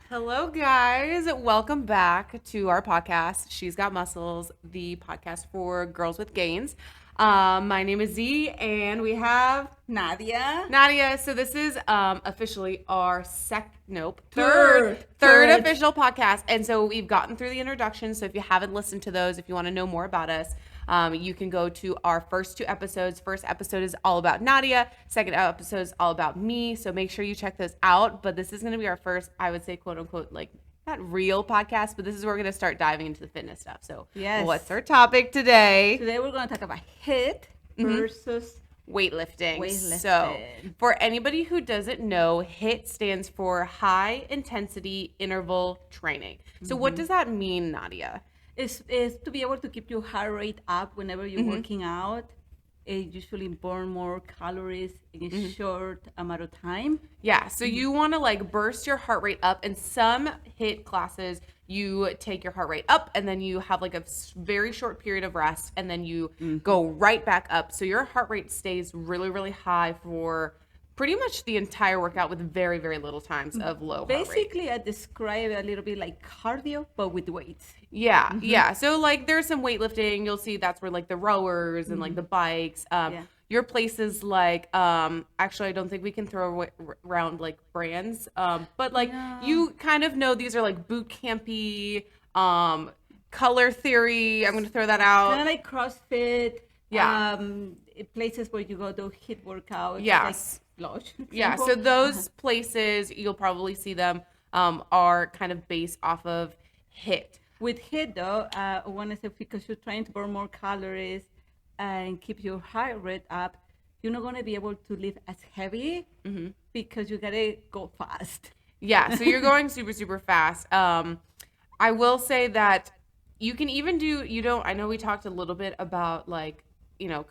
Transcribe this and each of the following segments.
Hello, guys. Welcome back to our podcast, She's Got Muscles, the podcast for girls with gains. My name is Z, and we have Nadia. Nadia. So this is officially our third official podcast. And so we've gotten through the introduction. So if you haven't listened to those, if you want to know more about us, you can go to our first two episodes. First episode is all about Nadia. Second episode is all about me. So make sure you check those out. But this is going to be our first, I would say, quote unquote, like not real podcast, but this is where we're going to start diving into the fitness stuff. So what's our topic today? Today we're going to talk about HIIT versus weightlifting. So for anybody who doesn't know, HIIT stands for high intensity interval training. So what does that mean, Nadia? Is to be able to keep your heart rate up whenever you're working out. It usually burn more calories in a short amount of time. Yeah, so you want to like burst your heart rate up. In some HIIT classes, you take your heart rate up and then you have like a very short period of rest and then you go right back up. So your heart rate stays really, really high for pretty much the entire workout with very, very little times of low heart rate. Basically, I describe it a little bit like cardio, but with weights. Yeah, yeah. So like there's some weightlifting. You'll see that's where like the rowers and like the bikes. Your places like actually I don't think we can throw around like brands. But like you kind of know these are like boot campy, color theory. I'm gonna throw that out. Kind of like CrossFit. Yeah. Places where you go to HIIT workouts. Yes. Like yeah. So those places you'll probably see them are kind of based off of HIIT. With HIIT though, I want to say because you're trying to burn more calories and keep your heart rate up, you're not going to be able to lift as heavy because you got to go fast. Yeah, so you're going super, super fast. I will say that you can even do, I know we talked a little bit about like,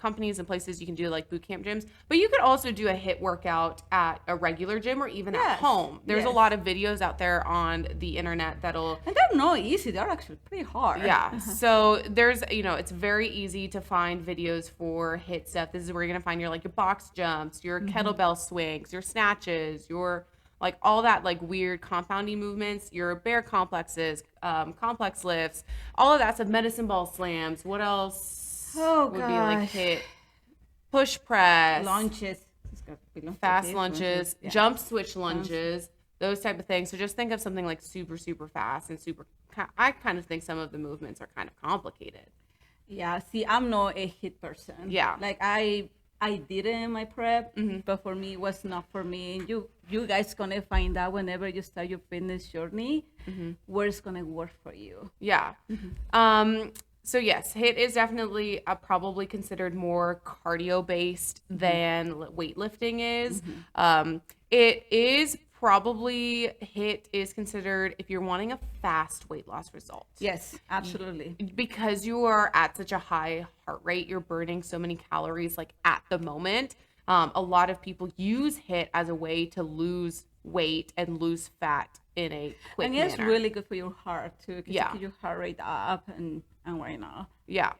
companies and places you can do like boot camp gyms, but you could also do a HIIT workout at a regular gym or even at home. There's a lot of videos out there on the internet that'll... And they're not easy. They're actually pretty hard. Yeah. So there's, it's very easy to find videos for HIIT stuff. This is where you're going to find your box jumps, your kettlebell swings, your snatches, your like all that like weird compounding movements, your bear complexes, complex lifts, all of that stuff, medicine ball slams. What else? Would be like HIIT, push press, lunges, fast lunges, jump switch lunges, those type of things. So just think of something like super, super fast and super. I kind of think some of the movements are kind of complicated. Yeah. See, I'm not a HIIT person. Yeah. Like I did it in my prep, but for me, it was not for me. You guys gonna find out whenever you start your fitness journey where it's gonna work for you. Yeah. So yes, HIIT is definitely probably considered more cardio-based than weightlifting is. It is probably, HIIT is considered if you're wanting a fast weight loss result. Yes, absolutely. Because you are at such a high heart rate, you're burning so many calories like at the moment. A lot of people use HIIT as a way to lose weight and lose fat in a quick manner. And it's really good for your heart too, because you keep your heart rate up and right now. Yeah.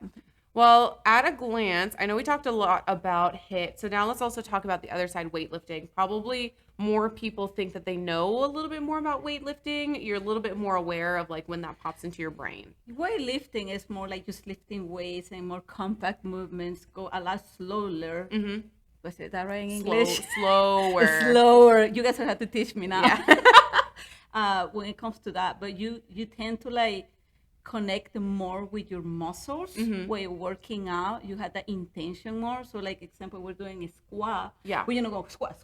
Well, at a glance, I know we talked a lot about HIIT. So now let's also talk about the other side, weightlifting. Probably more people think that they know a little bit more about weightlifting. You're a little bit more aware of like when that pops into your brain. Weightlifting is more like just lifting weights and more compact movements, go a lot slower. Was it that right in English? Slower. You guys have to teach me now. Yeah. When it comes to that, but you tend to like connect more with your muscles when you're working out. You have that intention more. So like example, we're doing a squat. Yeah. We're gonna go squat.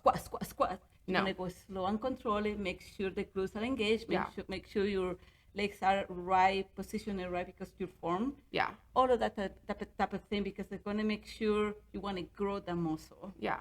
You're gonna go slow and control it. Make sure the glutes are engaged. Make sure your legs are right, positioned right because you're formed. Yeah. All of that type of thing because they're gonna make sure you want to grow the muscle. Yeah.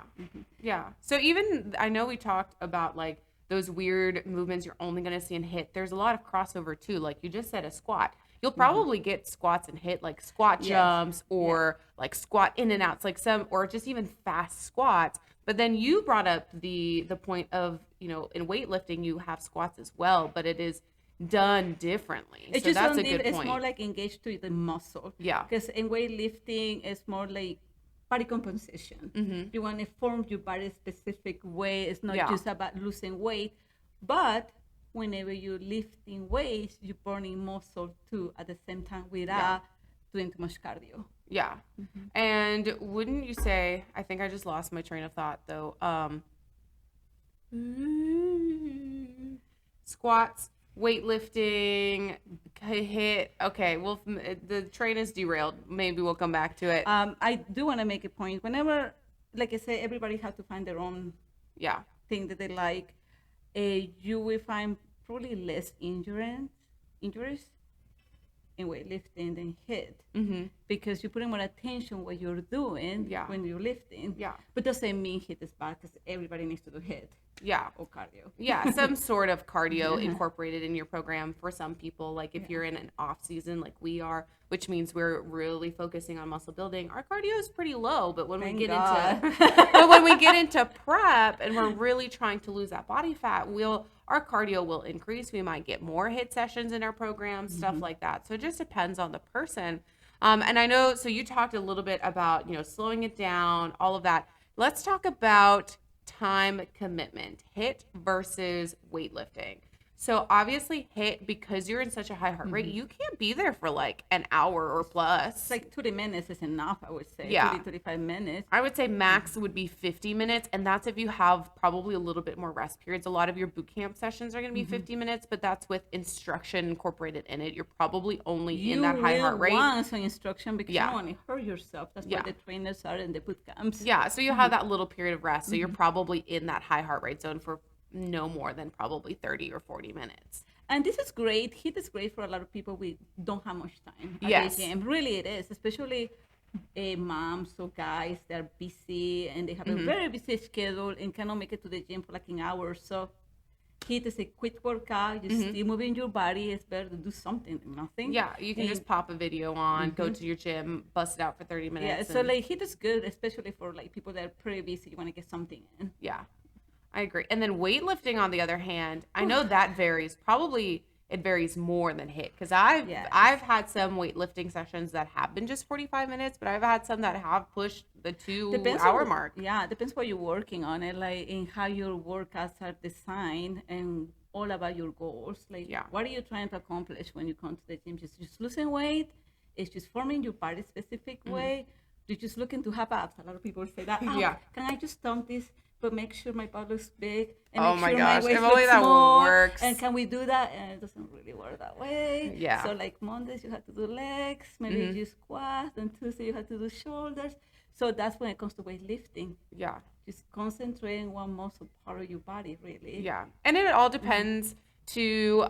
Yeah. So even I know we talked about like those weird movements you're only gonna see in HIIT. There's a lot of crossover too. Like you just said, a squat. You'll probably get squats and HIIT like squat jumps or like squat in and outs, like some, or just even fast squats. But then you brought up the point of, in weightlifting, you have squats as well, but it is done differently. It's so just that's a good point. It's more like engaged to the muscle. Yeah. Because in weightlifting, it's more like body composition. You want to form your body a specific way. It's not just about losing weight, but whenever you're lifting weights, you're burning muscle too at the same time without doing too much cardio. Yeah. And wouldn't you say, I think I just lost my train of thought though. Squats, weightlifting, HIIT. Okay, well, the train is derailed. Maybe we'll come back to it. I do want to make a point. Whenever, like I said, everybody has to find their own thing that they like. You will find probably less injuries in weightlifting than HIIT, because you're putting more attention on what you're doing when you're lifting. But doesn't mean HIIT is bad, because everybody needs to do HIIT. Or cardio. Some sort of cardio incorporated in your program for some people. Like if you're in an off season like we are, which means we're really focusing on muscle building, our cardio is pretty low. But when we get into prep and we're really trying to lose that body fat, our cardio will increase. We might get more HIIT sessions in our program, stuff like that. So it just depends on the person. And I know, so you talked a little bit about, slowing it down, all of that. Let's talk about time commitment, HIIT versus weightlifting. So obviously HIIT, because you're in such a high heart rate, you can't be there for like an hour or plus. It's like 30 minutes is enough, I would say. 30, 35 minutes. I would say max would be 50 minutes. And that's if you have probably a little bit more rest periods. A lot of your boot camp sessions are going to be 50 minutes, but that's with instruction incorporated in it. You're probably only in that high heart rate. You want some instruction because you don't want to hurt yourself. That's why the trainers are in the boot camps. Yeah, so you have that little period of rest. So you're probably in that high heart rate zone for no more than probably 30 or 40 minutes. And this is great. HIIT is great for a lot of people we don't have much time at the gym. Really it is, especially moms or guys that are busy and they have a very busy schedule and cannot make it to the gym for like an hour or so. HIIT is a quick workout. You're still moving your body. It's better to do something than nothing. Yeah, you can just pop a video on, go to your gym, bust it out for 30 minutes. Yeah, so like HIIT is good, especially for like people that are pretty busy. You want to get something in. Yeah. I agree. And then weightlifting, on the other hand, I know that varies. Probably it varies more than HIIT, because I've had some weightlifting sessions that have been just 45 minutes, but I've had some that have pushed the 2-hour mark. Yeah, depends what you're working on, and like in how your workouts are designed, and all about your goals. Like, what are you trying to accomplish when you come to the gym? Just losing weight? It's just forming your body specific way? You're just looking to have abs. A lot of people say that. Can I just dump this? But make sure my butt looks big, and make sure my waist looks small. Works. And can we do that? And it doesn't really work that way. Yeah. So like Mondays you have to do legs, maybe you do squats, and Tuesday you have to do shoulders. So that's when it comes to weightlifting. Yeah. Just concentrate on one muscle part of your body, really. Yeah. And it all depends to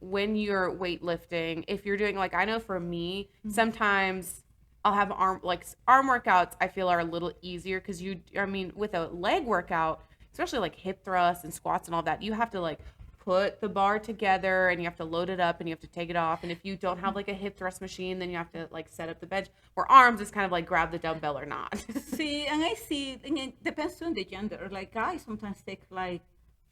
when you're weightlifting. If you're doing, like, I know for me, sometimes I'll have arm workouts I feel are a little easier, because with a leg workout, especially like hip thrusts and squats and all that, you have to like put the bar together and you have to load it up and you have to take it off. And if you don't have like a hip thrust machine, then you have to like set up the bench. Where arms is kind of like grab the dumbbell or not. And it depends on the gender. Like guys sometimes take like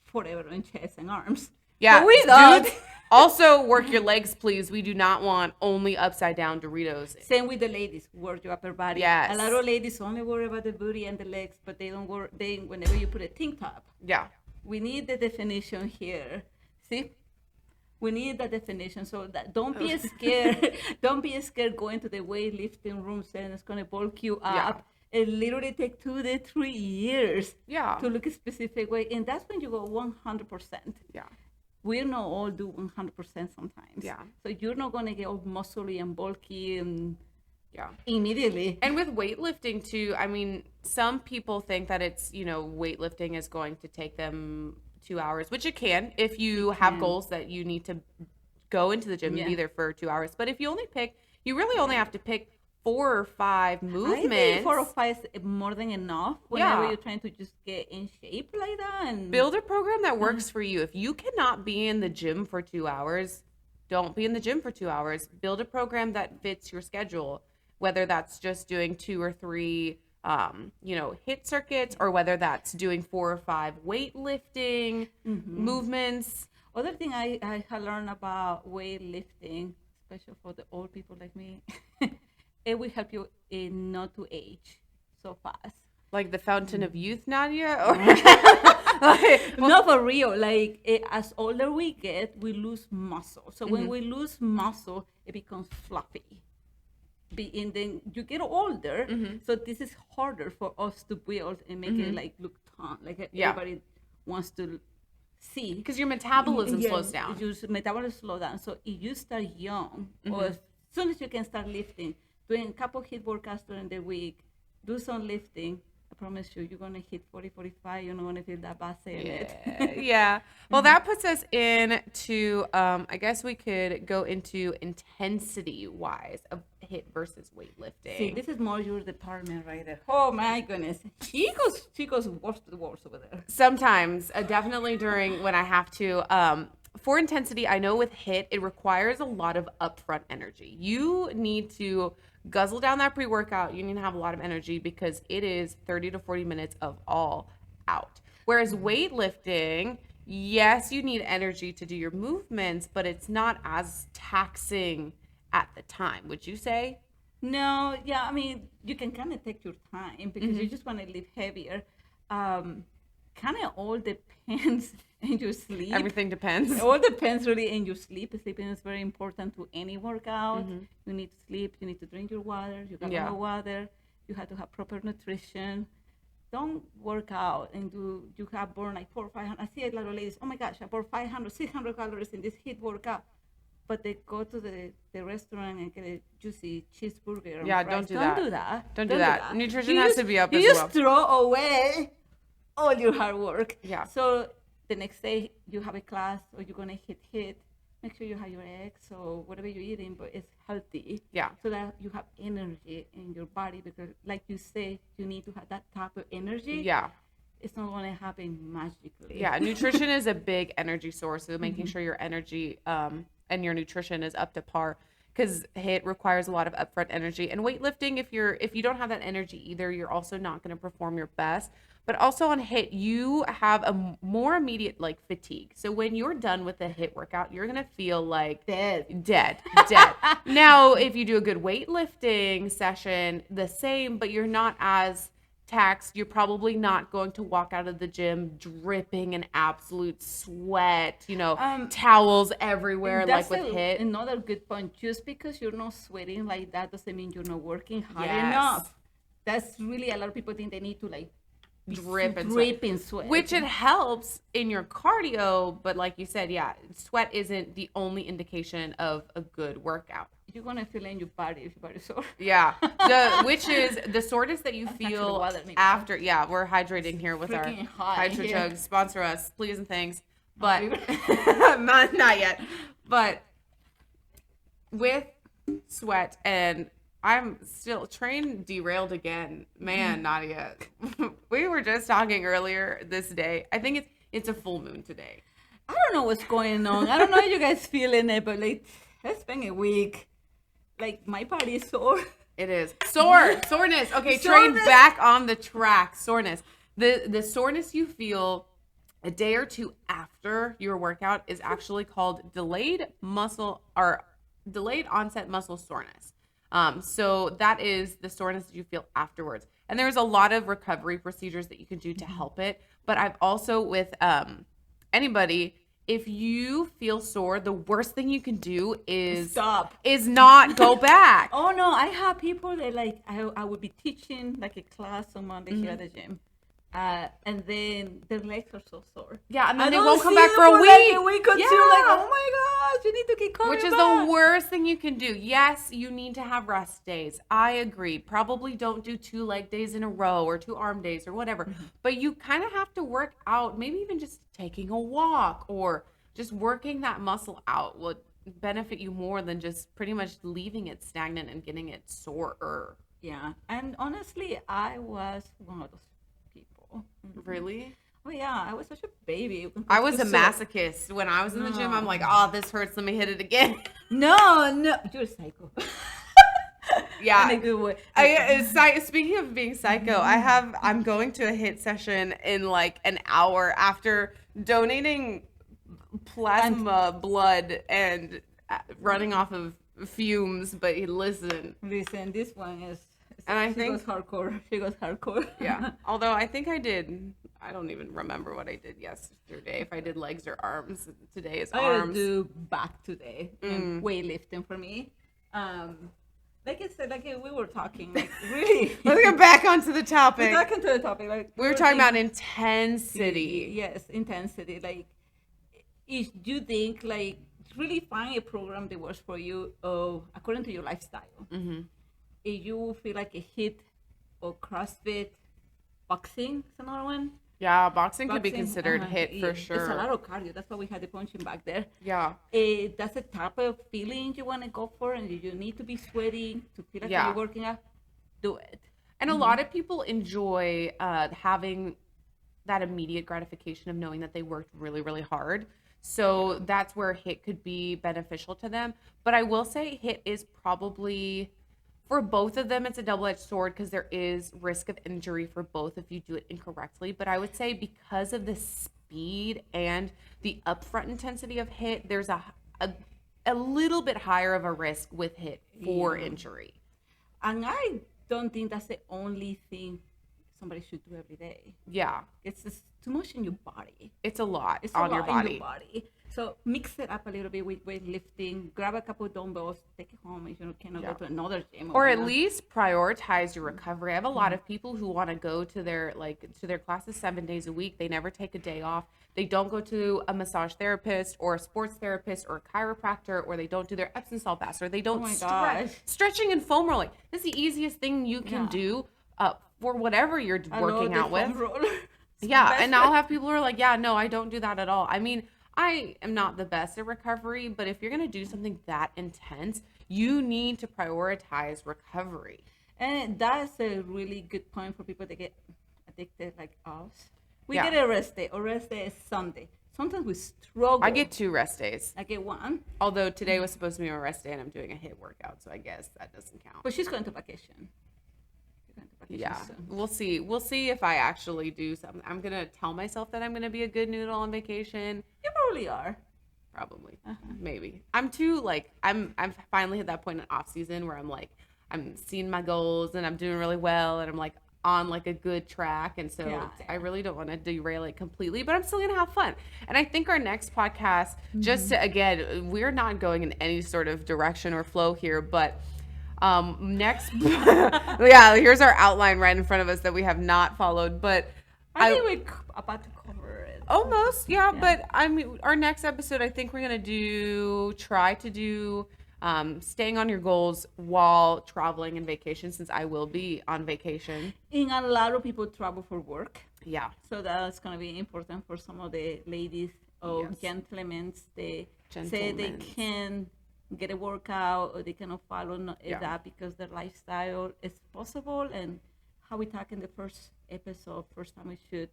forever on chest and arms. Yeah, but we don't. Dudes, also work your legs, please. We do not want only upside down Doritos. Same with the ladies. Work your upper body. Yes. A lot of ladies only worry about the booty and the legs, but they don't worry. Whenever you put a tank top. Yeah. We need the definition here. See? We need that definition. So that don't be scared. Don't be scared going to the weightlifting room saying it's gonna bulk you up. Yeah. It literally takes 2 to 3 years to look a specific way. And that's when you go 100%. Yeah. We not all do 100% sometimes. Yeah. So you're not going to get all muscly and bulky and immediately. And with weightlifting too, I mean, some people think that it's, weightlifting is going to take them 2 hours, which it can if you have goals that you need to go into the gym and be there for 2 hours. But if you really only have to pick 4 or 5 movements. I think 4 or 5 is more than enough whenever you're trying to just get in shape like that. And build a program that works for you. If you cannot be in the gym for 2 hours, don't be in the gym for 2 hours. Build a program that fits your schedule, whether that's just doing 2 or 3 HIIT circuits, or whether that's doing 4 or 5 weightlifting movements. Other thing I learned about weightlifting, especially for the old people like me, it will help you not to age so fast. Like the fountain of youth, Nadia? Or No, for real. Like as older we get, we lose muscle. So when we lose muscle, it becomes fluffy. And then you get older, so this is harder for us to build and make it like look toned, like everybody wants to see. Because your metabolism slows down. Your metabolism slows down. So if you start young, or as soon as you can start lifting, doing a couple HIIT workouts during the week, do some lifting, I promise you, you're going to hit 40, 45. You're not going to feel that bad saying it. Yeah. Well, that puts us into, I guess we could go into intensity-wise of HIIT versus weightlifting. See, this is more your department right there. Oh, my goodness. She goes worse to the worst over there. Sometimes, definitely during when I have to. For intensity, I know with HIIT, it requires a lot of upfront energy. You need to guzzle down that pre-workout. You need to have a lot of energy because it is 30 to 40 minutes of all out. Whereas weightlifting, yes, you need energy to do your movements, but it's not as taxing at the time. Would you say? No, yeah, I mean, you can kind of take your time because you just want to lift heavier. Kind of all depends in your sleep. Everything depends. It all depends really in your sleep. Sleeping is very important to any workout. You need to sleep. You need to drink your water. You got to have water. You have to have proper nutrition. Don't work out and you have burned like 400 or 500. I see a lot of ladies, oh my gosh, I burned 500, 600 calories in this HIIT workout. But they go to the restaurant and get a juicy cheeseburger. Yeah, don't do that. Don't do that. Nutrition has to be up as well. You just throw away all your hard work. Yeah. So the next day you have a class or you're gonna HIIT. Make sure you have your eggs or whatever you're eating, but it's healthy. Yeah. So that you have energy in your body because, like you say, you need to have that type of energy. Yeah. It's not gonna happen magically. Yeah. Nutrition is a big energy source. So making sure your energy and your nutrition is up to par. Because HIIT requires a lot of upfront energy, and weightlifting, if you don't have that energy either, you're also not going to perform your best. But also on HIIT, you have a more immediate like fatigue. So when you're done with the HIIT workout, you're going to feel like dead. Now, if you do a good weightlifting session, the same, but you're not as taxed. You're probably not going to walk out of the gym dripping in absolute sweat, towels everywhere like with HIIT. Another good point, just because you're not sweating like that doesn't mean you're not working hard enough. That's really, a lot of people think they need to like drip in sweat. Which it helps in your cardio, but like you said, sweat isn't the only indication of a good workout. You're gonna feel in your body if your body's sore. Yeah, which is the soreness that you feel after. Yeah, we're hydrating here with our Hydro Jugs. Sponsor us, please and thanks. But not yet. But with sweat, and I'm still train derailed again. Man, Nadia, we were just talking earlier this day. I think it's a full moon today. I don't know what's going on. I don't know if you guys feeling it, but like it's been a week. Like my body is sore. It is soreness. Okay, train back on the track. Soreness. The soreness you feel a day or two after your workout is actually called delayed onset muscle soreness. So that is the soreness that you feel afterwards. And there's a lot of recovery procedures that you can do to help it. But I've also with anybody. If you feel sore, the worst thing you can do is not go back. Oh no, I have people that like I would be teaching like a class on Monday here at the gym, and then their legs are so sore. Yeah, and then they won't come back for a week. Like a week or two. Like, oh my gosh, you need to keep coming Which is back. the worst thing you can do. Yes, you need to have rest days. I agree. Probably don't do 2 leg days in a row or 2 arm days or whatever. But you kind of have to work out, maybe even just taking a walk or just working that muscle out will benefit you more than just pretty much leaving it stagnant and getting it sore. Yeah, and honestly, I was one of those people. Really? Oh yeah, I was such a baby. I was a masochist. When I was in the gym, I'm like, oh, this hurts. Let me hit it again. No, you're a psycho. Yeah. In a good way. Speaking of being psycho, I'm going to a HIIT session in like an hour after donating plasma blood and running off of fumes. But listen, this one is And I think she goes hardcore. Yeah. Although I think I don't even remember what I did yesterday. If I did legs or arms. Today is arms. I do back today and weightlifting for me. Like I said, like we were talking, like really. Let's get back onto the topic. Back onto the topic, like we were talking about intensity. Yes, intensity. Like, if you think like really find a program that works for you, according to your lifestyle. Mm-hmm. If you feel like a HIIT or CrossFit, boxing is another one. Yeah, boxing could be considered HIIT for sure. It's a lot of cardio. That's why we had the punching back there. Yeah. That's the type of feeling you want to go for, and you need to be sweating to feel like you're working out. Do it. And a lot of people enjoy having that immediate gratification of knowing that they worked really, really hard. So that's where HIIT could be beneficial to them. But I will say HIIT is probably... For both of them, it's a double-edged sword because there is risk of injury for both if you do it incorrectly. But I would say because of the speed and the upfront intensity of HIIT, there's a little bit higher of a risk with HIIT for injury. And I don't think that's the only thing somebody should do every day. Yeah. It's just too much in your body. It's a lot on your body. So mix it up a little bit with weightlifting. Grab a couple of dumbbells, take it home if you cannot go to another gym. Or at least prioritize your recovery. I have a lot of people who want to go to their classes 7 days a week. They never take a day off. They don't go to a massage therapist or a sports therapist or a chiropractor, or they don't do their Epsom salt baths, or they don't stretching and foam rolling. That's the easiest thing you can do for whatever you're working out with. Yeah, and I'll have people who are like, yeah, no, I don't do that at all. I mean, I am not the best at recovery, but if you're going to do something that intense, you need to prioritize recovery. And that's a really good point for people that get addicted like us. We get a rest day. Our rest day is Sunday. Sometimes we struggle. I get 2 rest days. I get 1. Although today was supposed to be my rest day and I'm doing a HIIT workout, so I guess that doesn't count. But she's going to vacation. Yeah, we'll see. We'll see if I actually do something. I'm going to tell myself that I'm going to be a good noodle on vacation. You probably are. Probably. Maybe. I'm too, like, I'm finally at that point in off season where I'm like, I'm seeing my goals and I'm doing really well and I'm like on like a good track. And so I really don't want to derail it completely, but I'm still going to have fun. And I think our next podcast, just to, again, we're not going in any sort of direction or flow here, but next, here's our outline right in front of us that we have not followed, but I think we're about to cover it. Almost, but I mean, our next episode, I think we're gonna try to do staying on your goals while traveling and vacation, since I will be on vacation. And a lot of people travel for work. Yeah. So that's gonna be important for some of the ladies or gentlemen. They say they can get a workout or they cannot follow that because their lifestyle is possible. And how we talked in the first time we shoot,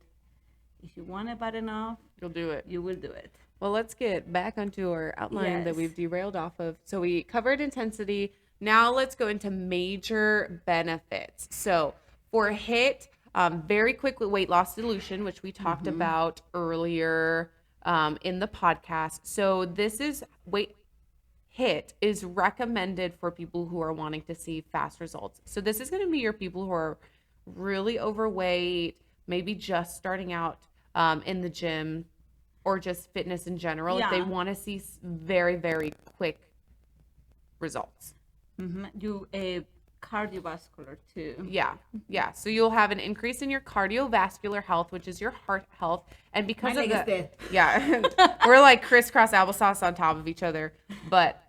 if you want it bad enough, you'll do it. You will do it. Well, let's get back onto our outline that we've derailed off of. So we covered intensity. Now let's go into major benefits. So for HIIT, very quick weight loss dilution, which we talked about earlier in the podcast. So this is HIIT is recommended for people who are wanting to see fast results. So this is going to be your people who are really overweight, maybe just starting out in the gym, or just fitness in general. If they want to see very, very quick results. You cardiovascular too. Yeah. So you'll have an increase in your cardiovascular health, which is your heart health, and because of that, we're like crisscross applesauce on top of each other. But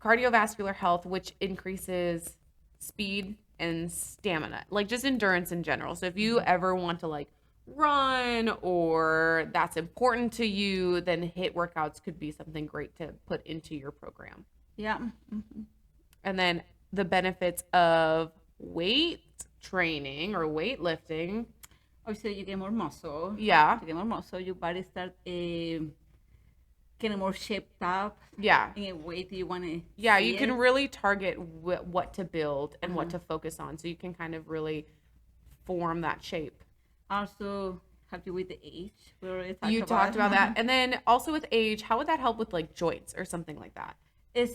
cardiovascular health, which increases speed and stamina, like just endurance in general. So if you ever want to like run or that's important to you, then HIIT workouts could be something great to put into your program. And then the benefits of weight training or weightlifting. Obviously, you get more muscle. You get more muscle. Your body starts getting more shaped up. In a way that you want to. You can really target what to build and what to focus on, so you can kind of really form that shape. Also, help you with the age. We already talked about that, and then also with age, how would that help with like joints or something like that? It's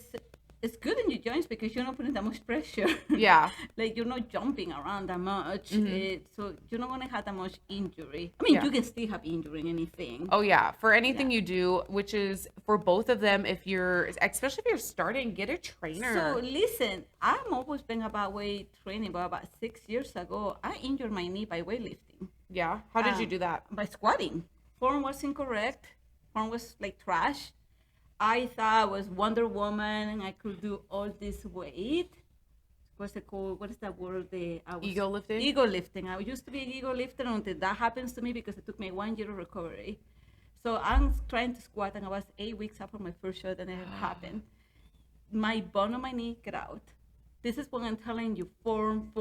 it's good in your joints because you're not putting that much pressure. Yeah. Like you're not jumping around that much. So you're not going to have that much injury. I mean, you can still have injury in anything. Oh, yeah. For anything you do, which is for both of them, especially if you're starting, get a trainer. So listen, I've always been about weight training, but about 6 years ago, I injured my knee by weightlifting. Yeah. How did you do that? By squatting. Form was incorrect. Form was like trash. I thought I was Wonder Woman and I could do all this weight. What's it called? What is that word? Ego lifting? Ego lifting. I used to be an ego lifter until that happens to me because it took me 1 year of recovery. So I'm trying to squat and I was 8 weeks after my first shot and it happened. My bone on my knee get out. This is what I'm telling you, form.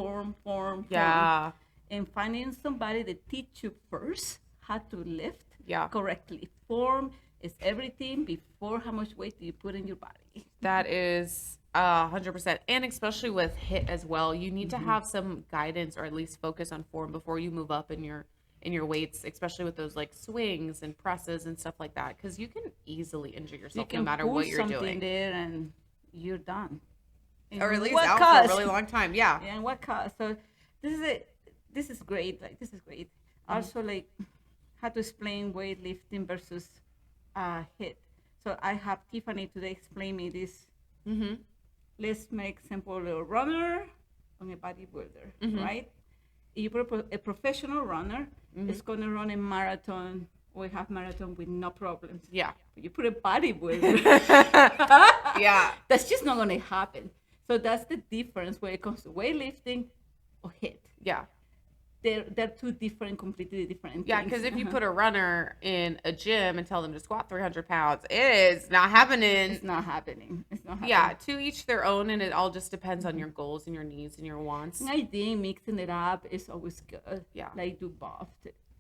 Yeah. And finding somebody that teach you first how to lift correctly. Form is everything before how much weight do you put in your body. That is 100%. And especially with HIIT as well, you need to have some guidance or at least focus on form before you move up in your weights, especially with those like swings and presses and stuff like that, because you can easily injure yourself no matter what you're doing. There and you're done. Or at least out for a really long time. Yeah. And what cause? So this is it. This is great. Like this is great. Also, like how to explain weightlifting versus HIIT. So I have Tiffany today explain me this. Let's make simple a runner on a bodybuilder, right? If you put a professional runner, it's going to run a marathon or a half marathon with no problems. Yeah. But you put a bodybuilder, that's just not going to happen. So that's the difference when it comes to weightlifting or HIIT. Yeah. They're two completely different things. Yeah, because if you put a runner in a gym and tell them to squat 300 pounds, it is not happening. It's not happening. Yeah, to each their own, and it all just depends on your goals and your needs and your wants. And I think mixing it up is always good. Yeah. Like do both.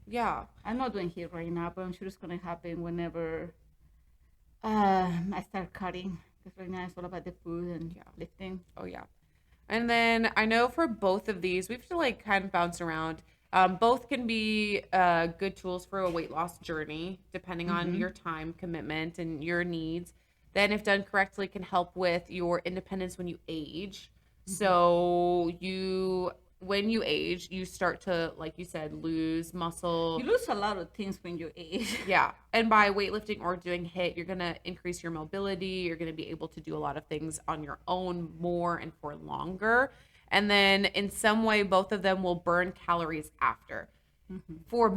Yeah. I'm not doing HIIT right now, but I'm sure it's going to happen whenever I start cutting. Because right now it's all about the food and lifting. Oh, yeah. And then I know for both of these, we have to like kind of bounce around. Both can be good tools for a weight loss journey, depending on your time commitment and your needs. Then if done correctly, can help with your independence when you age. So when you age, you start to, like you said, lose muscle. You lose a lot of things when you age. Yeah. And by weightlifting or doing HIIT, you're going to increase your mobility. You're going to be able to do a lot of things on your own more and for longer. And then in some way, both of them will burn calories after. For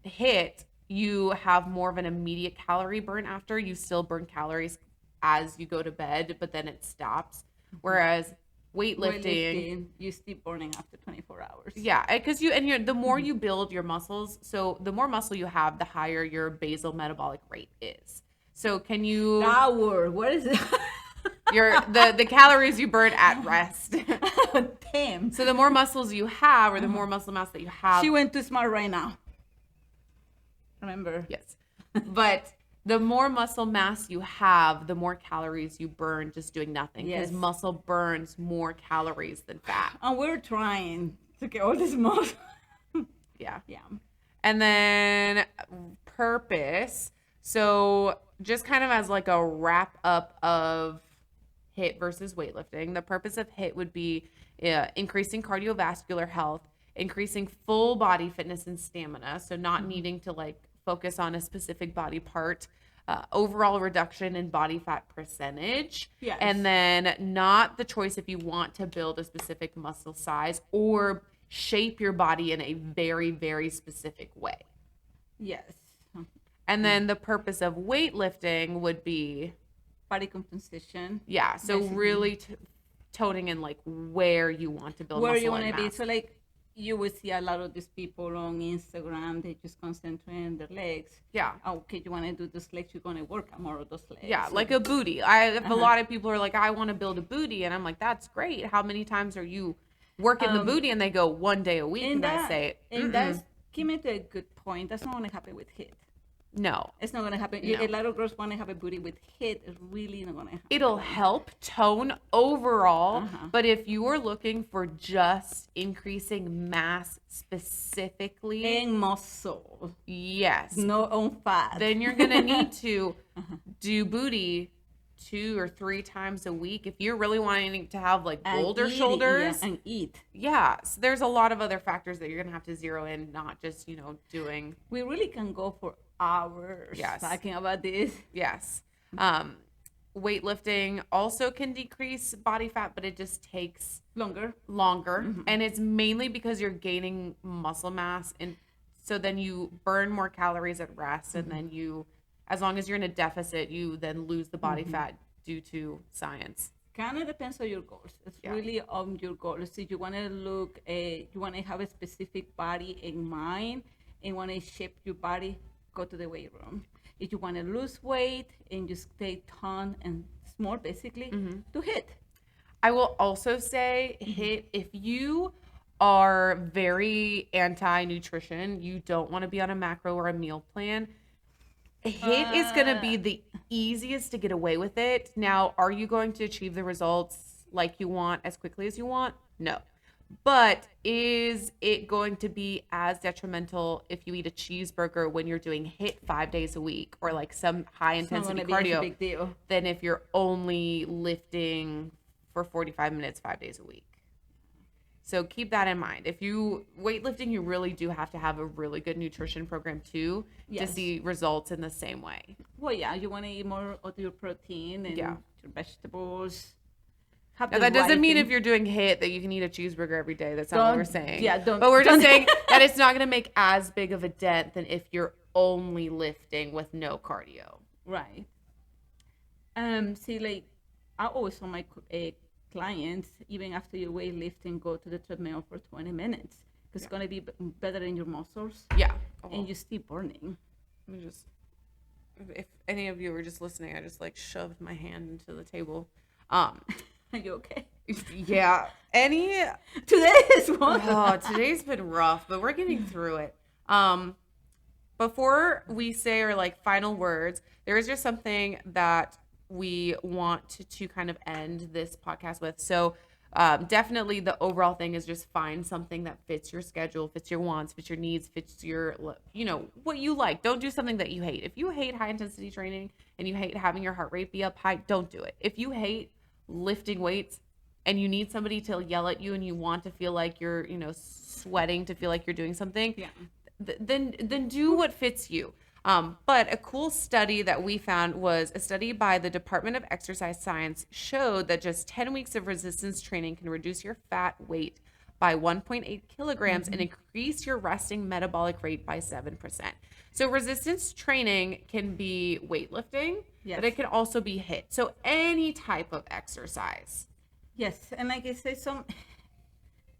HIIT, you have more of an immediate calorie burn after. You still burn calories as you go to bed, but then it stops. Whereas weightlifting, you still burning after 24 hours. Yeah, because the more you build your muscles, so the more muscle you have, the higher your basal metabolic rate is. So can you that word? What is it? the calories you burn at rest. Damn. So the more muscles you have, or the more muscle mass that you have. She went too smart right now. Remember? Yes. But the more muscle mass you have, the more calories you burn just doing nothing. Because muscle burns more calories than fat. And we're trying to get all this muscle. Yeah. Yeah. And then purpose. So just kind of as like a wrap up of HIIT versus weightlifting, the purpose of HIIT would be increasing cardiovascular health, increasing full body fitness and stamina. So not needing to like focus on a specific body part, overall reduction in body fat percentage. Yes. And then not the choice if you want to build a specific muscle size or shape your body in a very, very specific way. Yes. And then the purpose of weightlifting would be body composition. Yeah. So basically, really toning in like where you want to build muscle where you want to be. So like you would see a lot of these people on Instagram, they just concentrate on their legs. Yeah. Okay, you want to do those legs, you're going to work on more of those legs. Yeah, like a booty. A lot of people are like, I want to build a booty. And I'm like, that's great. How many times are you working the booty? And they go 1 day a week. And I say, and that's, came into a good point. That's not going to happen with HIIT. No. It's not going to happen. No. A lot of girls want to have a booty with HIIT. It's really not going to happen. It'll help tone overall, but if you are looking for just increasing mass specifically. And muscle. Yes. No on fat. Then you're going to need to do booty 2 or 3 times a week. If you're really wanting to have like bolder shoulders and eat. Yeah. So there's a lot of other factors that you're going to have to zero in, not just, doing. We really can go for hours talking about this. Yes. Weightlifting also can decrease body fat, but it just takes longer. Mm-hmm. And it's mainly because you're gaining muscle mass. And so then you burn more calories at rest. And then as long as you're in a deficit, you then lose the body fat due to science. Kind of depends on your goals. It's really on your goals. If you want to you want to have a specific body in mind and want to shape your body, go to the weight room. If you want to lose weight and just stay toned and small, basically, do HIIT. I will also say HIIT, if you are very anti-nutrition, you don't want to be on a macro or a meal plan, HIIT is going to be the easiest to get away with it. Now, are you going to achieve the results like you want as quickly as you want? No. But is it going to be as detrimental if you eat a cheeseburger when you're doing HIIT 5 days a week or like some high intensity cardio big deal than if you're only lifting for 45 minutes 5 days a week? So keep that in mind. If you weightlifting, you really do have to have a really good nutrition program too to see results in the same way. Well, yeah, you want to eat more of your protein and your vegetables. Now, that doesn't mean if you're doing HIIT that you can eat a cheeseburger every day. That's not what we're saying. Yeah, but we're just saying that it's not going to make as big of a dent than if you're only lifting with no cardio. Right. See, like I always tell my clients, even after you weightlifting, go to the treadmill for 20 minutes because it's going to be better in your muscles. Yeah. And you still burning. Let me just, if any of you were just listening, I just like shoved my hand into the table. Are you okay? Yeah. Today is one. Today's been rough, but we're getting through it. Before we say our like final words, there is just something that we want to kind of end this podcast with. So definitely the overall thing is just find something that fits your schedule, fits your wants, fits your needs, fits your, what you like. Don't do something that you hate. If you hate high intensity training and you hate having your heart rate be up high, don't do it. If you hate lifting weights and you need somebody to yell at you and you want to feel like you're, sweating to feel like you're doing something, then do what fits you. But a cool study that we found was a study by the Department of Exercise Science showed that just 10 weeks of resistance training can reduce your fat weight by 1.8 kilograms and increase your resting metabolic rate by 7%. So resistance training can be weightlifting, but it can also be HIIT. So any type of exercise. Yes, and like I said,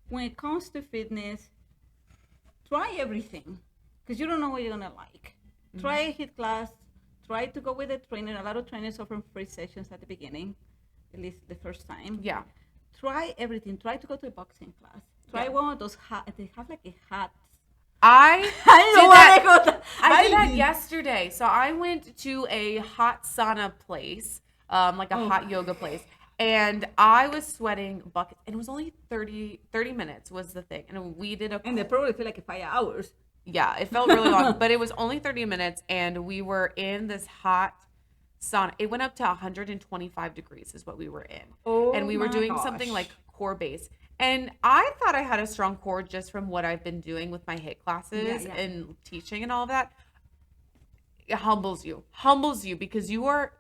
when it comes to fitness, try everything because you don't know what you're gonna like. Try a HIIT class. Try to go with a trainer. A lot of trainers offer free sessions at the beginning, at least the first time. Yeah. Try everything. Try to go to a boxing class. Try one of those hats. They have like a hat. I did that yesterday. So I went to a hot sauna place, like a hot yoga place. And I was sweating buckets. And it was only 30 minutes was the thing. And we did and they probably feel like 5 hours. Yeah, it felt really long. But it was only 30 minutes. And we were in this hot sauna. It went up to 125 degrees is what we were in. And we were doing something like core base. And I thought I had a strong core just from what I've been doing with my HIIT classes and teaching and all of that. It humbles you because you are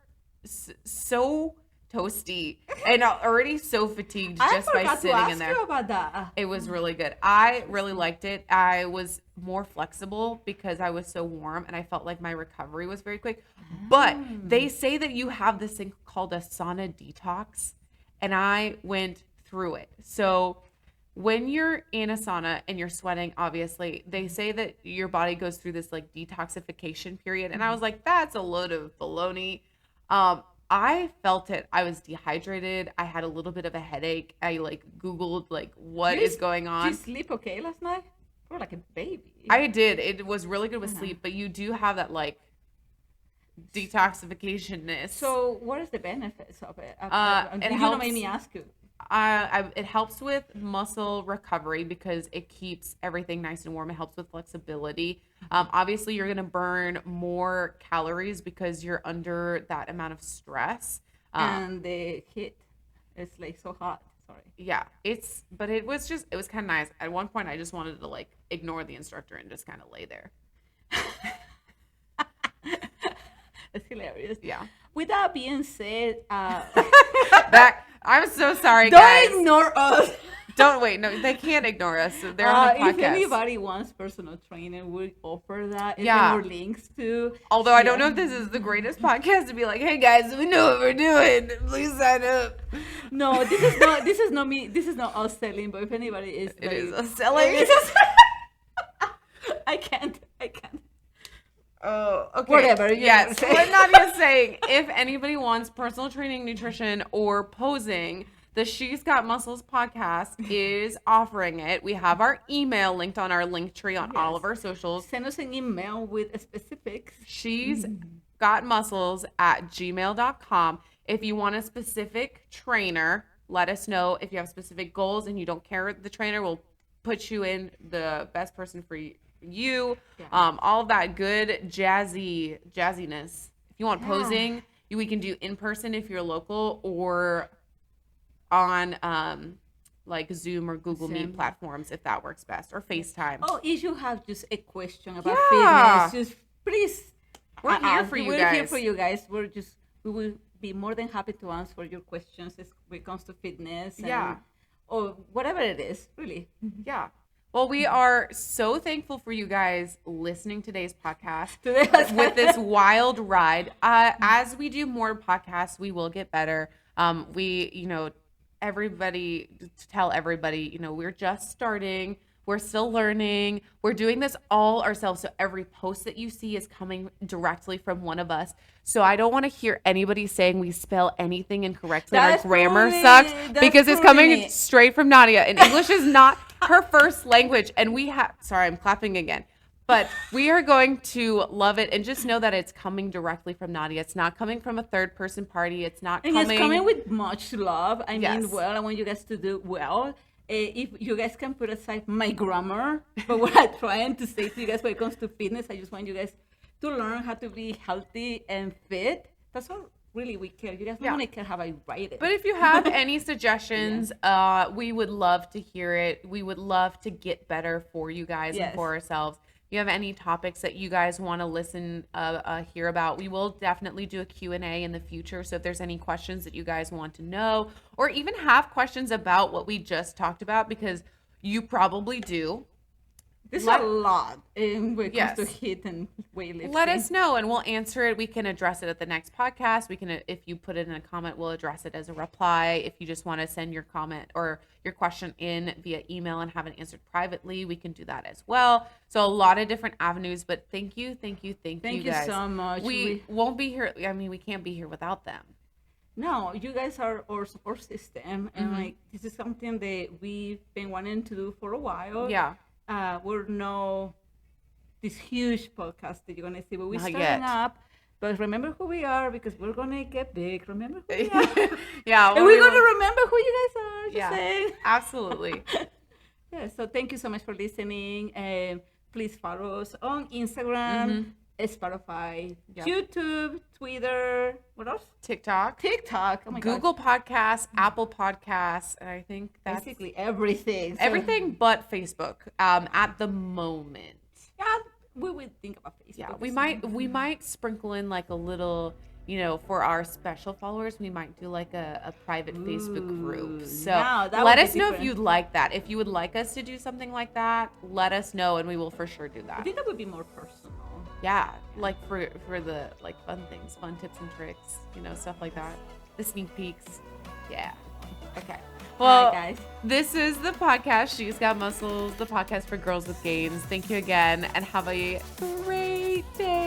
so toasty and already so fatigued just by sitting in there. You about that. It was really good. I really liked it. I was more flexible because I was so warm and I felt like my recovery was very quick. But they say that you have this thing called a sauna detox, and I went through it. So when you're in a sauna and you're sweating, obviously, they say that your body goes through this like detoxification period. And I was like, that's a load of baloney. I felt it. I was dehydrated. I had a little bit of a headache. I like Googled like what is going on. Did you sleep okay last night? You were like a baby. I did. It was really good with sleep, but you do have that like detoxification-ness. So what is the benefits of it? It helps, don't make me ask you. It helps with muscle recovery because it keeps everything nice and warm. It helps with flexibility. Obviously, you're going to burn more calories because you're under that amount of stress. And the HIIT is like so hot. Sorry. Yeah, it was kind of nice. At one point, I just wanted to like ignore the instructor and just kind of lay there. It's hilarious. Yeah. With that being said, I'm so sorry, guys. Don't ignore us. Don't wait. No, they can't ignore us. They're on the podcast. If anybody wants personal training, we offer that. Yeah. More links to. Although I don't know if this is the greatest podcast to be like, hey guys, we know what we're doing. Please sign up. No, this is not me. This is not us selling. But if anybody is, it is us selling. I can't. Oh, okay. Whatever. Yes. What Nadia's saying, if anybody wants personal training, nutrition, or posing, the She's Got Muscles podcast is offering it. We have our email linked on our link tree on all of our socials. Send us an email with specifics. She's Got Muscles at gmail.com. If you want a specific trainer, let us know. If you have specific goals and you don't care the trainer, we'll put you in the best person for you. All of that good jazziness. If you want posing, we can do in person if you're local, or on like Zoom or Google Meet platforms if that works best, or FaceTime. Oh, if you have just a question about fitness, just please. We're here for you guys. We're here for you guys. We will be more than happy to answer your questions when it comes to fitness. Or whatever it is, really. Yeah. Well, we are so thankful for you guys listening to today's podcast with this wild ride. As we do more podcasts, we will get better. Everybody, to tell everybody, we're just starting. We're still learning. We're doing this all ourselves. So every post that you see is coming directly from one of us. So I don't want to hear anybody saying we spell anything incorrectly. Our grammar sucks, because it's coming straight from Nadia. And English is not her first language. And I'm clapping again. But we are going to love it, and just know that it's coming directly from Nadia. It's not coming from a third-person party. It's coming with much love. I mean, I want you guys to do well. If you guys can put aside my grammar, but what I'm trying to say to you guys when it comes to fitness, I just want you guys to learn how to be healthy and fit. That's all really we care. You guys don't want to care how I write it. But if you have any suggestions, we would love to hear it. We would love to get better for you guys and for ourselves. If you have any topics that you guys want to listen, hear about, we will definitely do a Q&A in the future. So if there's any questions that you guys want to know, or even have questions about what we just talked about, because you probably do. There's a lot when it comes to HIIT and weightlifting. Let us know, and we'll answer it. We can address it at the next podcast. We can, if you put it in a comment, we'll address it as a reply. If you just want to send your comment or your question in via email and have it answered privately, we can do that as well. So a lot of different avenues, but thank you guys. Thank you so much. We won't be here. I mean, we can't be here without them. No, you guys are our support system, and this is something that we've been wanting to do for a while. Yeah. We're no this huge podcast that you're gonna see, but we're starting up. But remember who we are, because we're gonna get big. Remember who we are. And we're gonna remember who you guys are. Just saying. Absolutely. So thank you so much for listening. Please follow us on Instagram, Spotify, YouTube, Twitter. What else? TikTok. Oh my Google Podcasts, Apple Podcasts, and I think that's basically everything. Everything but Facebook. At the moment. Yeah, we would think about Facebook. Yeah, we might sprinkle in like a little, for our special followers, we might do like a private Facebook group. So let us know if you'd like that. If you would like us to do something like that, let us know, and we will for sure do that. I think that would be more personal. Yeah, like for the like fun things, fun tips and tricks, stuff like that. The sneak peeks. Yeah. Okay. Well, guys, this is the podcast, She's Got Muscles, the podcast for girls with gains. Thank you again, and have a great day.